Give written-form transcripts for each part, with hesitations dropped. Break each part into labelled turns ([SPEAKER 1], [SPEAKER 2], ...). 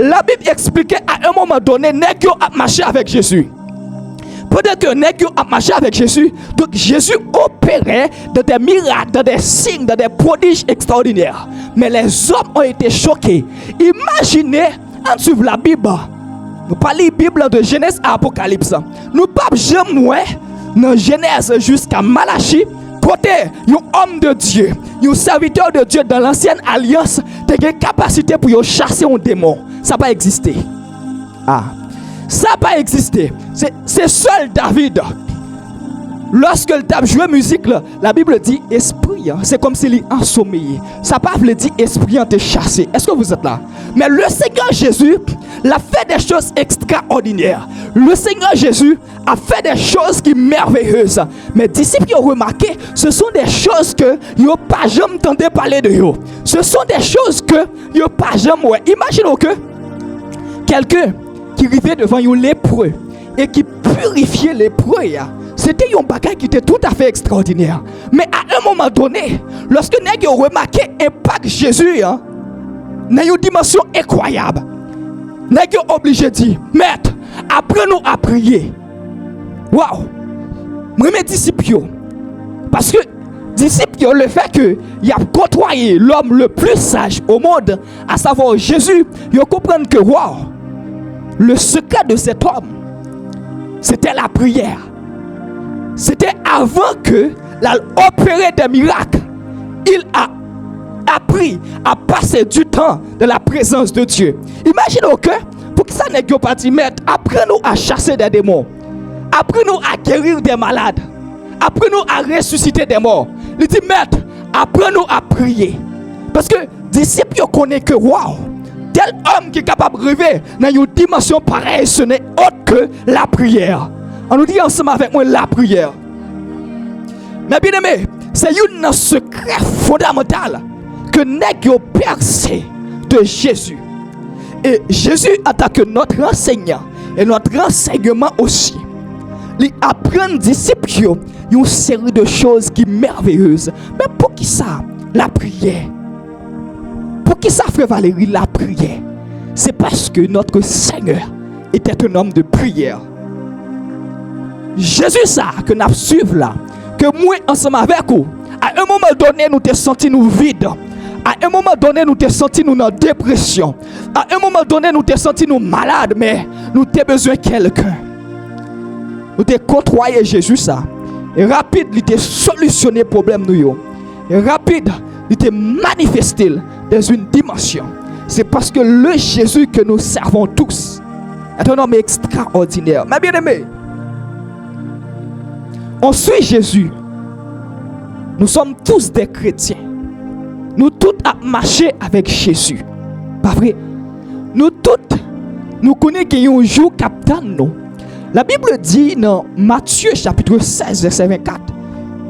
[SPEAKER 1] La Bible expliquait à un moment donné, nèg yo a marché avec Jésus. Pendant que nèg yo a marché avec Jésus, donc Jésus opérait dans des miracles, dans des signes, dans des prodiges extraordinaires. Mais les hommes ont été choqués. Imaginez, en suivant la Bible, nous parlons de la Bible de Genèse à Apocalypse. Nous ne pouvons jamais voir dans Genèse jusqu'à Malachie, côté un homme de Dieu, un serviteur de Dieu dans l'ancienne alliance, a une capacité pour chasser un démon. Ça n'a pas existé. Ça n'a pas existé. C'est seul David. Lorsque le tape joué musique, la Bible dit esprit. C'est comme s'il est ensommeillé. Ça ne veut pas dire esprit en te chasser. Est-ce que vous êtes là? Mais le Seigneur Jésus a fait des choses extraordinaires. Le Seigneur Jésus a fait des choses qui sont merveilleuses. Mais disciples ont remarqué, ce sont des choses que ils n'ont pas jamais entendu parler de eux. Ce sont des choses que ils n'ont pas jamais. Imaginez que quelqu'un qui arrivait devant un lépreux et qui purifiait lépreux, c'était un bagage qui était tout à fait extraordinaire. Mais à un moment donné, lorsque nous avons remarqué l'impact de Jésus, dans une dimension incroyable, nous sommes obligés de dire, maître, apprenez-nous à prier. Waouh! Moi, mes disciples, parce que disciples, le fait qu'il a côtoyé l'homme le plus sage au monde, à savoir Jésus, ils comprennent que waouh! Le secret de cet homme, c'était la prière. C'était avant que l'opérer des miracles, il a appris à passer du temps dans la présence de Dieu. Imaginez que, pour que ça n'est pas dit, maître, apprenez-nous à chasser des démons. Apprenez-nous à guérir des malades. Apprenez-nous à ressusciter des morts. Il dit, maître, apprenez-nous à prier. Parce que les disciples connaissent que, waouh, tel homme qui est capable de rêver dans une dimension pareille, ce n'est autre que la prière. On nous dit ensemble avec moi la prière. Mais bien aimé, c'est un secret fondamental que nous avons percé de Jésus. Et Jésus, en tant que notre enseignant et notre enseignement aussi, il apprend aux disciples une série de choses qui sont merveilleuses. Mais pour qui ça? La prière. Pour qui ça, frère Valérie, la prière? C'est parce que notre Seigneur était un homme de prière. Jésus, ça, que nous suivons là, que moi, ensemble avec vous, à un moment donné, nous te senti nous vides. À un moment donné, nous te senti nous dans dépression. À un moment donné, nous te senti nous malades, mais nous avons besoin de quelqu'un. Nous te côtoyé Jésus, ça. Et rapide, il te solutionné le problème nous. Et rapide, il te manifesté dans une dimension. C'est parce que le Jésus que nous servons tous est un homme extraordinaire. Mais bien aimé, on suit Jésus. Nous sommes tous des chrétiens. Nous tous avons marché avec Jésus. Pas vrai? Nous tous, nous connaissons qu'il y a un jour captain nous. La Bible dit dans Matthieu chapitre 16, verset 24.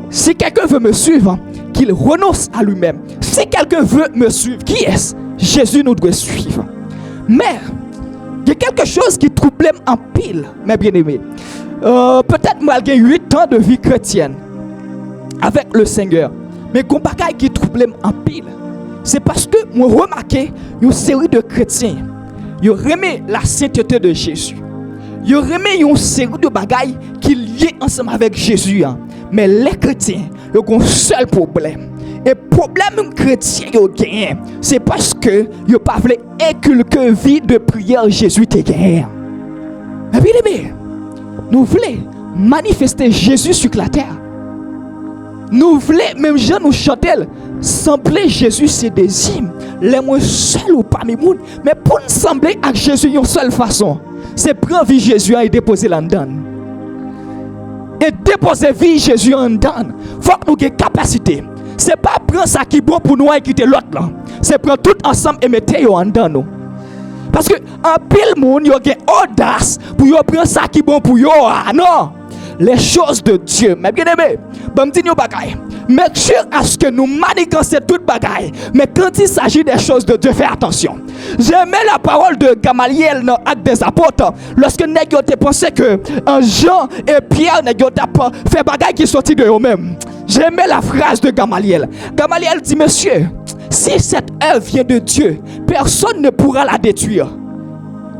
[SPEAKER 1] Si quelqu'un veut me suivre, qu'il renonce à lui-même. Si quelqu'un veut me suivre, qui est-ce? Jésus nous doit suivre. Mais, il y a quelque chose qui trouble en pile, mes bien-aimés. Peut-être malgré 8 ans de vie chrétienne avec le Seigneur, mais qu'on bagaille qui trouble en pile, c'est parce que moi remarqué une série de chrétiens, ils remet la sainteté de Jésus, ils remet une série de bagailles qui lient ensemble avec Jésus, mais les chrétiens ils ont un seul problème. Et le problème chrétien qu'ils gagnent, c'est parce que ils n'ont pas voulu inculquer vie de prière Jésus te gagne. Mais bien aimé, nous voulons manifester Jésus sur la terre. Nous voulons, même gens nous chanter, sembler Jésus c'est des hymnes. Les moins seuls ou parmi nous. Mais pour nous sembler avec Jésus, une seule façon, c'est prendre vie Jésus et déposer là-dedans. Et déposer vie Jésus en dedans. Il faut que nous ayons capacité. Ce n'est pas prendre ça qui est bon pour nous et quitter l'autre là. C'est prendre tout ensemble et mettre en dedans nous. Parce que en pile monde, il y a une audace pour prendre ça qui est bon pour eux. Ah non! Les choses de Dieu. Mais bien aimé, je me dis nous bagaille. Make sure à ce que nous manigancons toute bagaille. Mais quand il s'agit des choses de Dieu, fais attention. J'aimais la parole de Gamaliel dans Actes des Apôtres. Lorsque nous avons pensé que Jean et Pierre n'ont fait bagaille qui sortit de eux-mêmes. J'aimais la phrase de Gamaliel. Gamaliel dit, monsieur, si cette œuvre vient de Dieu, personne ne pourra la détruire.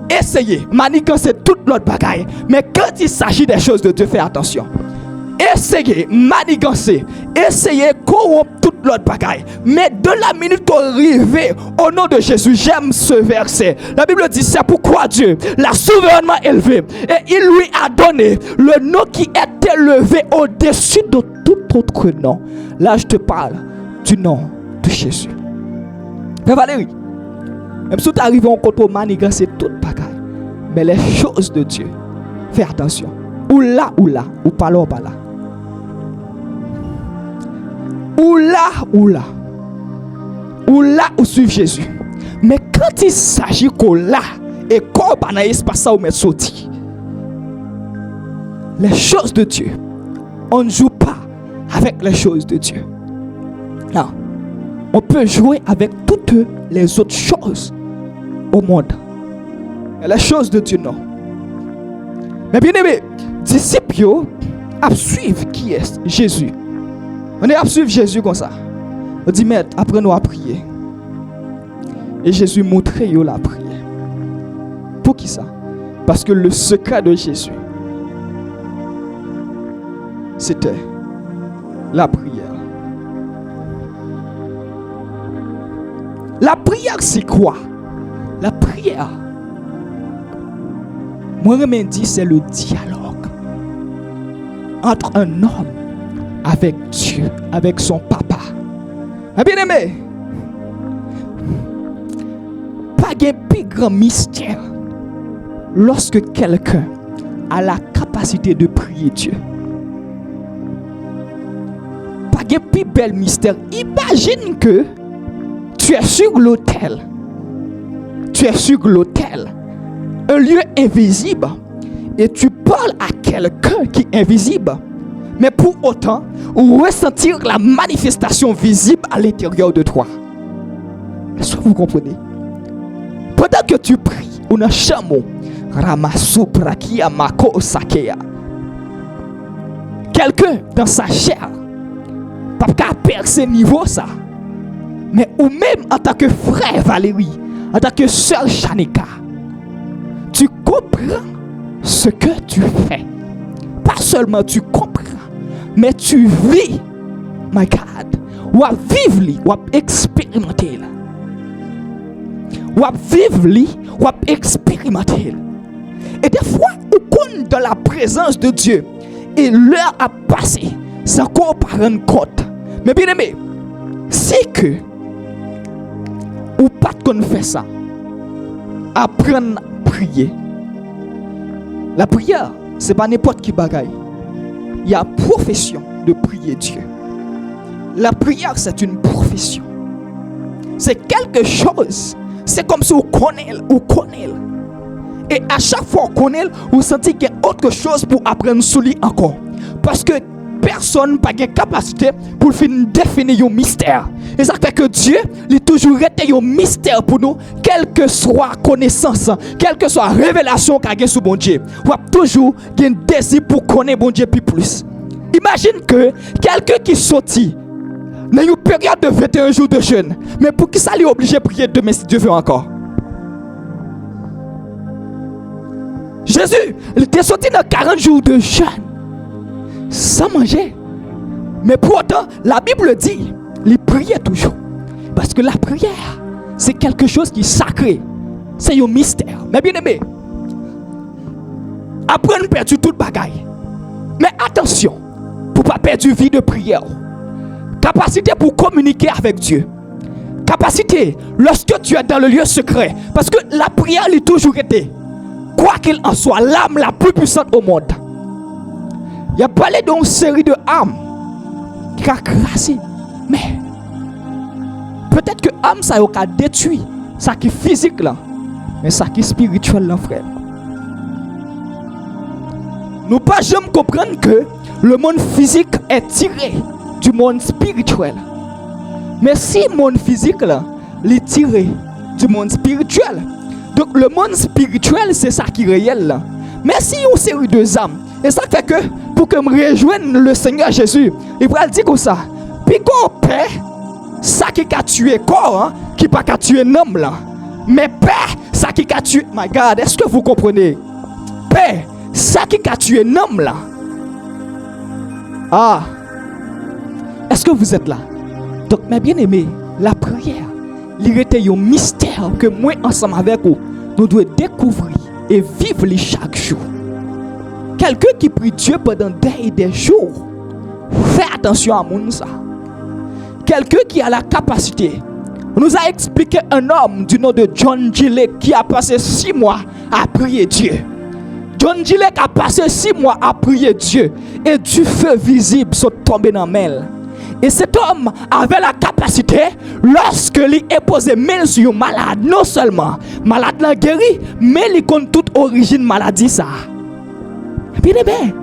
[SPEAKER 1] Essayez, manigancer toute l'autre bagaille. Mais quand il s'agit des choses de Dieu, fais attention. Essayez, manigancer, essayez, corrompre toute l'autre bagaille. Mais de la minute qu'on arrive au nom de Jésus, j'aime ce verset. La Bible dit, c'est pourquoi Dieu l'a souverainement élevé et il lui a donné le nom qui est élevé au-dessus de tout autre nom. Là, je te parle du nom de Jésus. Mais Valérie, même si tu arrives en côté manigancer toute bagaille, mais les choses de Dieu, fais attention. Ou là, ou pas là, ou pas là. Ou là, ou suivre Jésus. Mais quand il s'agit qu'on là, et qu'on va dans l'espace où on sorti, les choses de Dieu, on ne joue pas avec les choses de Dieu. Non. On peut jouer avec toutes les autres choses au monde. Et les choses de Dieu, non. Mais bien aimé, disciples à suivre qui est Jésus. On est à suivre Jésus comme ça. On dit, maître, apprenez-nous à prier. Et Jésus montrait la prière. Pour qui ça? Parce que le secret de Jésus, c'était la prière. La prière, c'est quoi? La prière, moi-même dit, c'est le dialogue entre un homme avec Dieu, avec son papa. Bien aimé, pas de plus grand mystère lorsque quelqu'un a la capacité de prier Dieu. Pas de plus bel mystère. Imagine que tu es sur l'autel. Tu es sur l'autel, un lieu invisible, et tu parles à quelqu'un qui est invisible. Mais pour autant, ressentir la manifestation visible à l'intérieur de toi. Est-ce que vous comprenez? Pendant que tu pries, on a chamon, Ramasuprakia Mako Sakea. Quelqu'un dans sa chair, pas qu'à percer niveau ça. Mais ou même en tant que frère Valérie, en tant que sœur Shanika, tu comprends ce que tu fais. Pas seulement tu comprends, mais tu vis, my God, ou à vivre, ou à expérimenter. Ou à vivre, ou à expérimenter. Et des fois, on compte dans la présence de Dieu, et l'heure a passé, sans qu'on ne rende compte. Mais bien aimé, c'est que, ou pas qu'on fait ça, apprendre à prier. La prière, c'est pas n'importe qui bagaille. Il y a profession de prier Dieu. La prière, c'est une profession. C'est quelque chose. C'est comme si on connaît. Et à chaque fois qu'on connaît, on sent qu'il y a autre chose pour apprendre sur lui encore. Parce que personne n'a pas de capacité pour définir un mystère. Et ça fait que Dieu, il a toujours été un mystère pour nous, quelle que soit connaissance, quelle que soit révélation qu'il y a sur bon Dieu. On a toujours un désir pour connaître bon Dieu plus. Imagine que quelqu'un qui sortit dans une période de 21 jours de jeûne, mais pour qui ça lui est obligé de prier demain si Dieu veut encore. Jésus, il était sorti dans 40 jours de jeûne, sans manger. Mais pour autant, la Bible dit, il priait toujours. Parce que la prière, c'est quelque chose qui est sacré. C'est un mystère. Mais bien aimé, apprendre à perdre toute bagaille. Mais attention, pour ne pas perdre vie de prière. Capacité pour communiquer avec Dieu. Capacité lorsque tu es dans le lieu secret. Parce que la prière, elle a toujours été, quoi qu'il en soit, l'âme la plus puissante au monde. Il y a parlé d'une série de âmes qui a crassé. Mais peut-être que l'âme ça a détruit ça qui est physique là, mais ça qui est spirituel là, frère. Nous pas jamais comprendre que le monde physique est tiré du monde spirituel. Mais si le monde physique là, est tiré du monde spirituel. Donc le monde spirituel c'est ça qui est réel là. Mais si on série de âmes, et ça fait que pour que me rejoigne le Seigneur Jésus, il va dire comme ça. Puis qu'on paie ça qui a tué corps, hein, qui pas qu'à tuer un homme là. Mais paix, ça qui a tué, my God, est-ce que vous comprenez? Père, ça qui a tué un homme là. Ah, est-ce que vous êtes là? Donc, mes bien-aimés, la prière, il était un mystère que moi, ensemble avec vous, nous devons découvrir et vivre chaque jour. Quelqu'un qui prie Dieu pendant des jours, fais attention à ça. Quelqu'un qui a la capacité. On nous a expliqué un homme du nom de John Gillett qui a passé 6 mois à prier Dieu. John Gillett a passé 6 mois à prier Dieu et du feu visible sont tombés dans mêle. Et cet homme avait la capacité, lorsque il est posé main sur un malade, non seulement malade l'a guéri, mais il compte toute origine maladie ça. Bien aimé,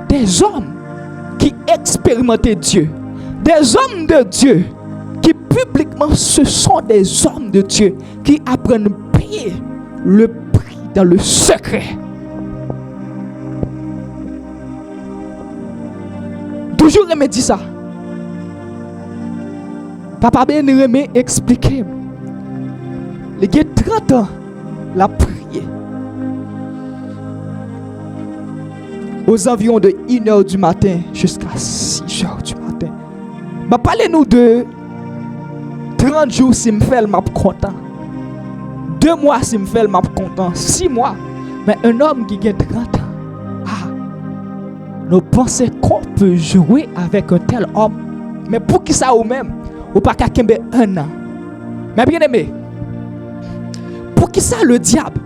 [SPEAKER 1] des hommes qui expérimentaient Dieu, des hommes de Dieu qui publiquement ce sont des hommes de Dieu qui apprennent à payer le prix dans le secret. Toujours il me dit ça. Papa Ben Rémé expliqué. Il y a 30 ans, la prière. Aux environs de 1h du matin jusqu'à 6h du matin. Parlez-nous de 30 jours si je fais le map content. 2 mois si je fais le map content. 6 mois. Mais un homme qui a 30 ans. Ah, nous pensons qu'on peut jouer avec un tel homme. Mais pour qui ça ou même? Ou pas qu'à 1 an. Mais bien aimé, pour qui ça le diable,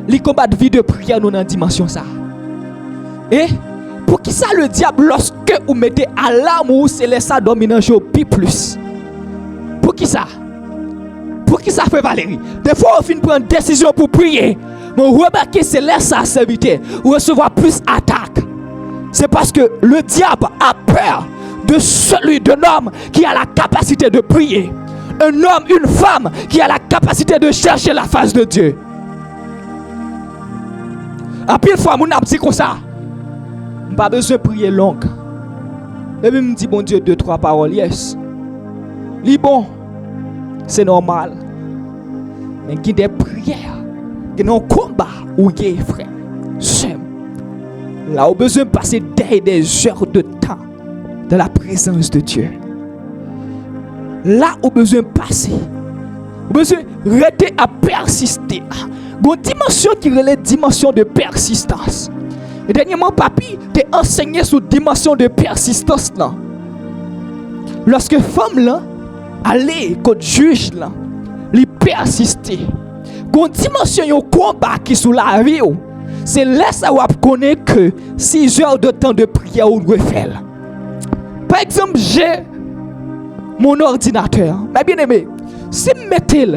[SPEAKER 1] les combats de vie de prière nous dans la dimension ça? Et pour qui ça le diable, lorsque vous mettez à l'âme ou c'est laissé dominer au plus? Pour qui ça? Pour qui ça fait Valérie? Des fois on finit prendre une décision pour prier, mais on remarque que c'est laissé à servir ou recevoir plus d'attaques. C'est parce que le diable a peur de celui d'un homme qui a la capacité de prier. Un homme, une femme qui a la capacité de chercher la face de Dieu. À pile fois, mon dit comme ça. Je n'ai pas besoin de prier long. Et puis, je me dis, bon Dieu, 2-3 paroles, yes. Li bon, c'est normal. Mais il y a des prières, il y a un combat où il y a frère. Là, on a besoin de passer des heures de temps dans la présence de Dieu. Là, on a besoin de passer. On a besoin de rester à persister. Une dimension qui est la dimension de persistance. Et dernièrement, papi, t'es enseigné sur la dimension de persistance. Là. Lorsque femme là, allait contre juge là, il persistait. Une dimension de combat qui est sous la vie. C'est là ça vous connaître que 6 heures de temps de prière vous devez faire. Par exemple, j'ai mon ordinateur. Mais bien aimé, si je mettais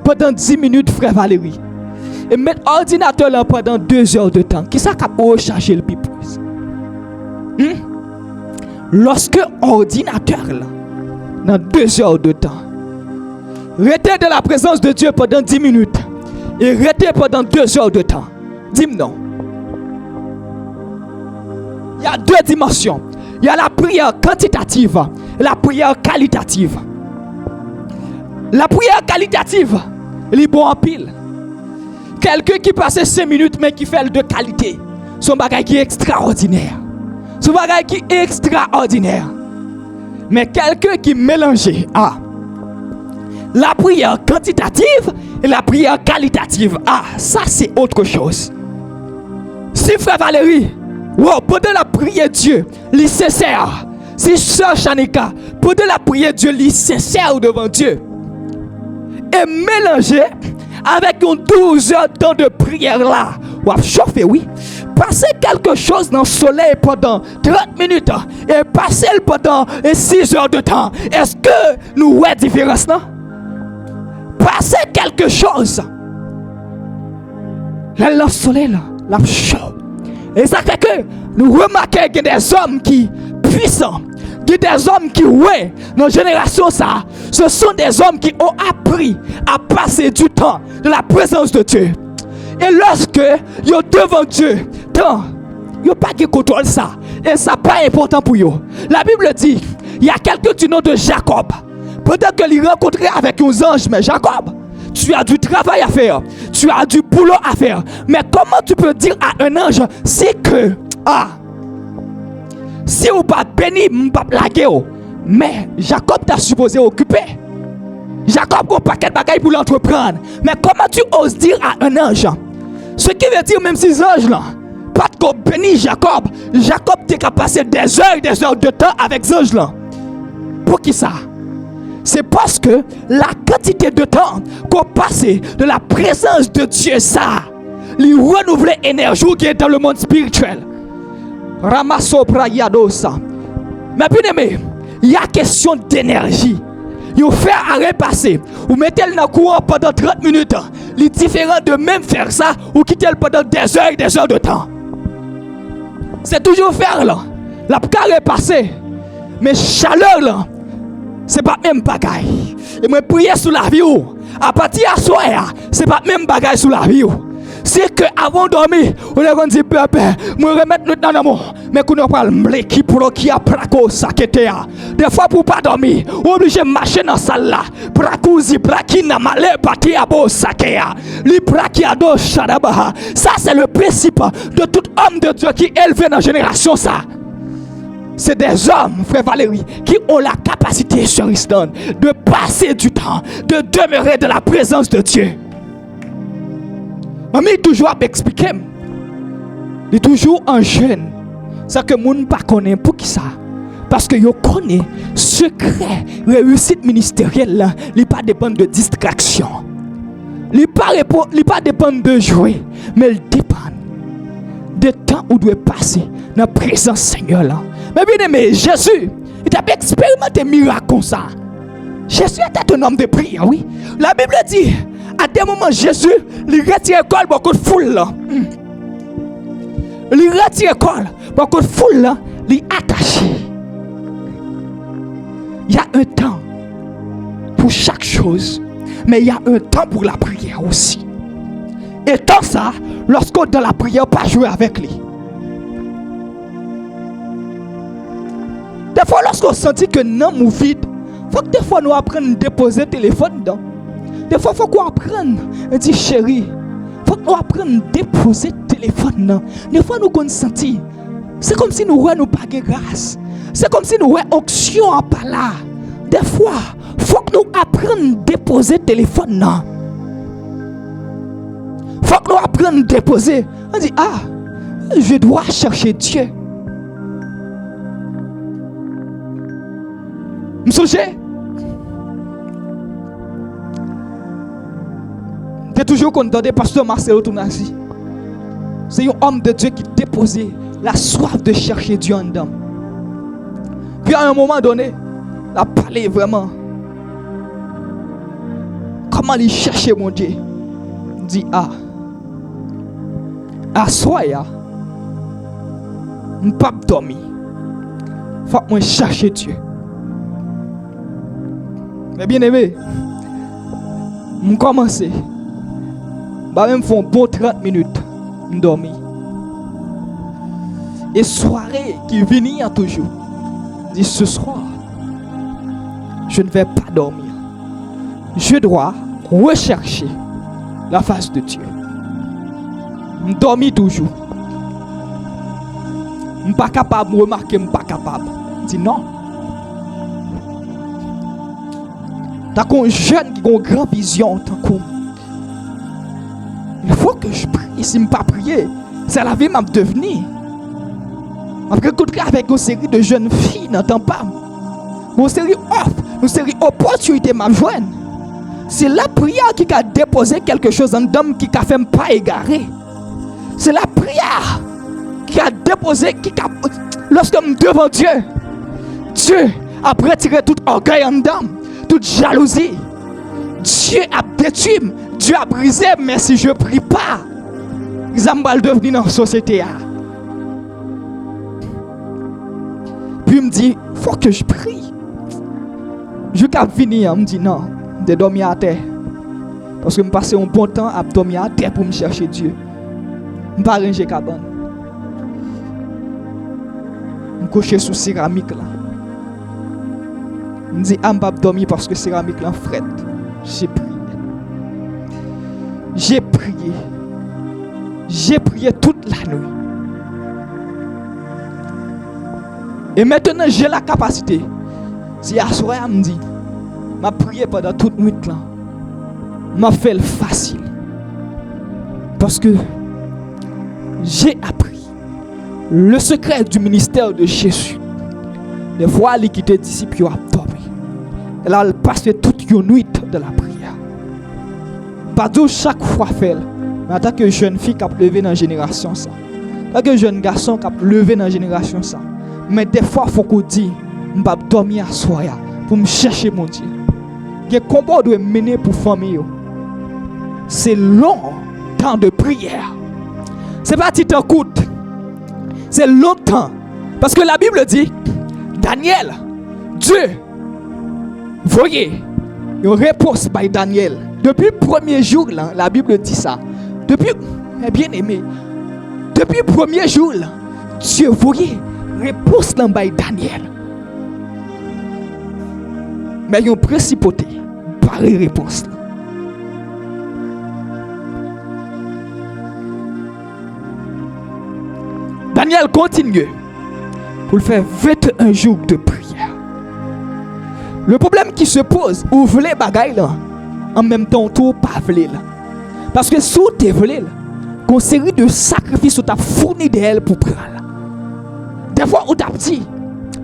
[SPEAKER 1] pendant 10 minutes, frère Valérie, et mettre l'ordinateur là pendant 2 heures de temps, qui ça va recharger le plus? Lorsque l'ordinateur là, dans 2 heures de temps, rester dans la présence de Dieu pendant 10 minutes, et rester pendant 2 heures de temps, dis-moi non. Il y a 2 dimensions. Il y a la prière quantitative et la prière qualitative. La prière qualitative, elle est bon en pile. Quelqu'un qui passe 5 minutes mais qui fait de qualité, son bagage qui est extraordinaire. Son bagage qui est extraordinaire. Mais quelqu'un qui mélange la prière quantitative et la prière qualitative, ça c'est autre chose. Si frère Valérie, pendant la prière Dieu, il sincère. Si sœur Chanika, pendant la prière Dieu, il sincère devant Dieu. Et mélanger avec une 12 heures de temps de prière là, ou à chauffer, oui. Passer quelque chose dans le soleil pendant 30 minutes et passer pendant 6 heures de temps. Est-ce que nous voyons la différence, non? Passer quelque chose. Là, le soleil là, la chaud. Et ça fait que nous remarquons qu'il y a des hommes qui puissants, qu'il y a des hommes qui, ouais, dans la génération ça, ce sont des hommes qui ont appris à passer du temps dans la présence de Dieu. Et lorsque ils sont devant Dieu, ils n'ont pas de contrôle ça. Et ça n'est pas important pour eux. La Bible dit, il y a quelqu'un du nom de Jacob. Peut-être qu'il rencontrait avec un ange, mais Jacob, tu as du travail à faire, tu as du boulot à faire. Mais comment tu peux dire à un ange, c'est que, si vous pas béni, vous pas laguer, mais Jacob t'a supposé occuper. Jacob a un paquet de bagailles pour l'entreprendre. Mais comment tu oses dire à un ange? Ce qui veut dire, même si les anges là, pas de béni Jacob, Jacob t'a passé des heures de temps avec les anges là. Pour qui ça? C'est parce que la quantité de temps qu'on passe de la présence de Dieu, ça, lui renouveler l'énergie qui est dans le monde spirituel. Ramasso Prayado ça. Mais bien aimé, il y a question d'énergie. Vous fait arrêt passer, vous mettez le dans le courant pendant 30 minutes. Il est différent de même faire ça ou quitter le pendant des heures de temps. C'est toujours faire là. La carré passer. Mais chaleur là, c'est pas même bagaille. Et moi prier sous la vie. À partir de soir, c'est pas même bagaille sous la vie. C'est que avant de dormir, on a dit papa, moi remettre notre dans l'amour. Mais qu'on a pas l'équipe pour qui a placo ça qui était. Des fois pour pas dormir, obligé de marcher dans salle là. Prakouzi praki na malé pati abo sakea. Li praki ado shadabaha. Ça c'est le principe de tout homme de Dieu qui est élevé dans la génération ça. C'est des hommes, frère Valérie, qui ont la capacité sur Island de passer du temps, de demeurer dans la présence de Dieu. Mais toujours à expliquer. Il est toujours un jeune. C'est que moun pas connaît pour qui ça. Parce que yo connaît secret réussite ministérielle, il pas dépend de distraction. Il pas dépend de jouer, mais il dépend de temps où doit passer dans la présence Seigneur là. Mais bien aimé, Jésus, il a expérimenté miracle comme ça. Jésus était un homme de prière, oui. La Bible dit, à des moments, Jésus, il retire l'école beaucoup de foule là. Il retire l'école beaucoup de foule là, il attaché. Il y a un temps pour chaque chose, mais il y a un temps pour la prière aussi. Et tant ça, lorsqu'on est dans la prière, pas jouer avec lui. Des fois, lorsqu'on sentit que non, nous vide, il faut que des fois nous apprenions à déposer le téléphone dedans. Des fois, il faut qu'on apprenne à dire chérie, il faut qu'on apprenne à déposer le téléphone dedans. Des fois, nous qu'on sentit, c'est comme si nous n'avons pas de grâce. C'est comme si nous avons onction en par là. Des fois, il faut que nous apprenions à déposer le téléphone dedans. Il faut que nous apprenions à déposer. On dit, je dois chercher Dieu. Je me souviens. J'ai toujours entendu pasteur Marcelo Tounasi. C'est un homme de Dieu qui déposait la soif de chercher Dieu en dedans. Puis à un moment donné, il a parlé vraiment. Comment il cherchait mon Dieu. Il dit, à soya, je ne peux pas dormir. Il faut que je cherche Dieu. Mais bien aimé, je commence. Je vais même faire un bon 30 minutes de dormir. Et soirée qui vient toujours, dit ce soir, je ne vais pas dormir. Je dois rechercher la face de Dieu. Je dormis toujours. Je ne suis pas capable de remarquer, je ne suis pas capable. Je dis non. T'as un jeune qui a une grande vision. Il faut que je prie. Si je ne pas prier, c'est la vie m'a devenu. Après écouter avec une série de jeunes filles, n'entends pas. Une série offre, une série opportunité m'a joindre. C'est la prière qui a déposé quelque chose en d'homme qui a fait pas égarer. C'est la prière qui a déposé, lorsque je suis devant Dieu, Dieu a retiré tout orgueil en d'homme, toute jalousie. Dieu a détruit, Dieu a brisé, mais si je ne prie pas, ils vont devenir dans la société. Puis il me dit, il faut que je prie. Je vais venir, il me dit non, je vais dormir à terre. Parce que je passe un bon temps à dormir à terre pour me chercher Dieu. Je ne vais pas ranger cabane. Je vais coucher sous céramique là. Je me dis, je ne vais pas dormir parce que céramique là frette. J'ai prié. J'ai prié. J'ai prié toute la nuit. Et maintenant, j'ai la capacité. Si à soir, elle me dit, m'a prié pendant toute nuit là. M'a fait le facile. Parce que j'ai appris le secret du ministère de Jésus. Des fois, il quitte les disciples, il a dormi. Elle a passé toute une nuit de la prière. Pas de chaque fois faire. Mais en tant que jeune fille qui a levé dans la génération ça. En tant que jeune garçon qui a levé dans la génération ça. Mais des fois, il faut qu'on dise, je vais dormir à soir pour me chercher mon Dieu. Le combat doit mener pour la famille. C'est long temps de prière. C'est pas petit temps coûte. C'est longtemps. Parce que la Bible dit, Daniel, Dieu, voyez, une réponse par Daniel. Depuis le premier jour, là, la Bible dit ça. Depuis, bien aimé, depuis le premier jour, là, Dieu, voyez, réponse dans par Daniel. Mais il y a une principauté, par réponse. Là. Daniel continue pour faire 21 jours de prière. Le problème qui se pose, vous voulez bagaille là, en même temps, tout pas voulez là. Parce que si vous voulez là, une série de sacrifices vous fourni d'elle pour prendre. Des fois, vous avez dit,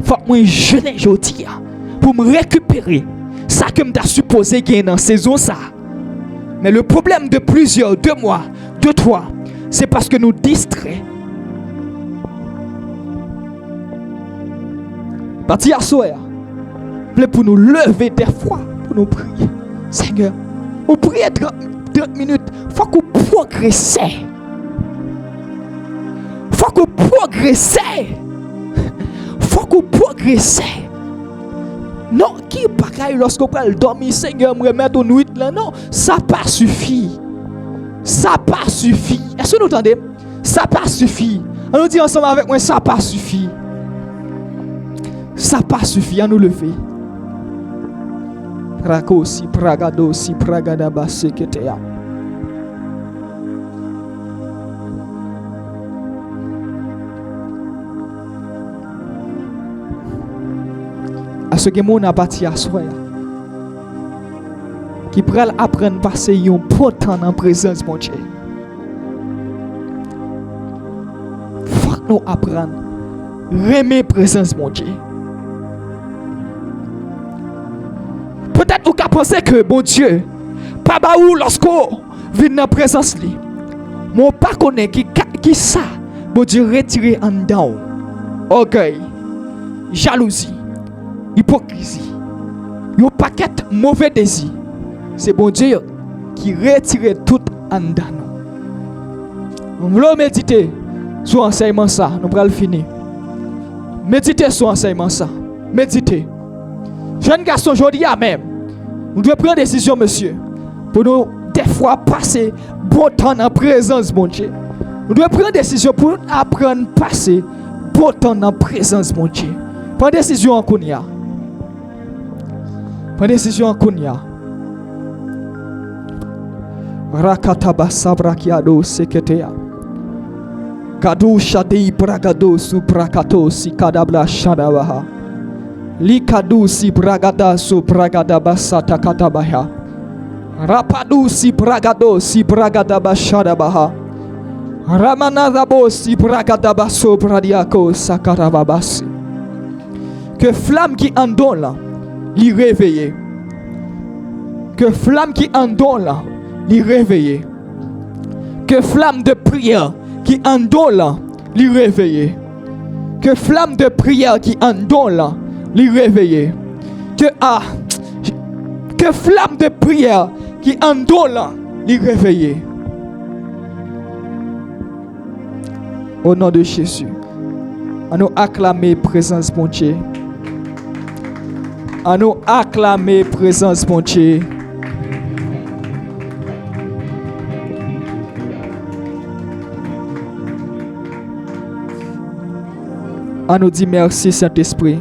[SPEAKER 1] faut que je jeûne aujourd'hui pour me récupérer ça que je suis supposé gagner dans la saison ça. Mais le problème de plusieurs, de moi, de toi, c'est parce que nous distraits. Parti à soir, pour nous lever des fois, pour nous prier. Seigneur, on prie 30 minutes, il faut qu'on progresse. Il faut qu'on progresse. Il faut qu'on progresse. Non, qui bagaille lorsqu'on peut dormir, Seigneur, me remettre aux nuits là, non, ça pas suffit. Ça pas suffit. Est-ce que vous entendez? Ça pas suffit. On nous dit ensemble avec moi, ça pas suffit. Ça pas suffit à nous lever. Rakosi, pragadosi, pragadabase ketea. À ce que mon a bâti à soi, qui pourrait apprendre à passer un bon temps en présence de mon Dieu. Faut que nous apprendre à aimer la présence de mon Dieu. Peut-être vous pensez que bon Dieu, pas baou lorsqu'on vient dans la présence de lui. Mon pas connaît qui ça, bon Dieu retiré en dedans. Orgueil, jalousie, hypocrisie, un paquet mauvais désir. C'est bon Dieu qui retire tout en dedans. Nous voulons méditer sur l'enseignement ça, nous allons finir. Méditez sur l'enseignement ça. Méditez. Jeune garçon, aujourd'hui même, nous devons prendre une décision, monsieur, pour nous, des fois, passer bon temps en présence de mon Dieu. Nous devons prendre une décision pour nous apprendre à passer bon temps en présence de mon Dieu. Prends une décision en Kounia. Prends une décision en Kounia. Rakataba sabrakiado seketea. Kadu shadi bragado su brakato si kadabla shadabaha. Likadu si bragada su bragada basata katabaha. Rapadu si bragado si bragada bashadabaha. Ramanadabo si bragada baso bradiako sakarababasi. Que flamme qui en donne là, l'y réveiller. Que flamme qui en donne là, l'y réveiller. Que flamme de prière qui en donne là, l'y réveiller. Que flamme de prière qui en donne là, l'y réveiller. Que flamme de prière qui en donne là, l'y réveiller. Au nom de Jésus, à nous acclamer présence mon Dieu. À nous acclamer présence mon Dieu. À nous dire merci Saint-Esprit.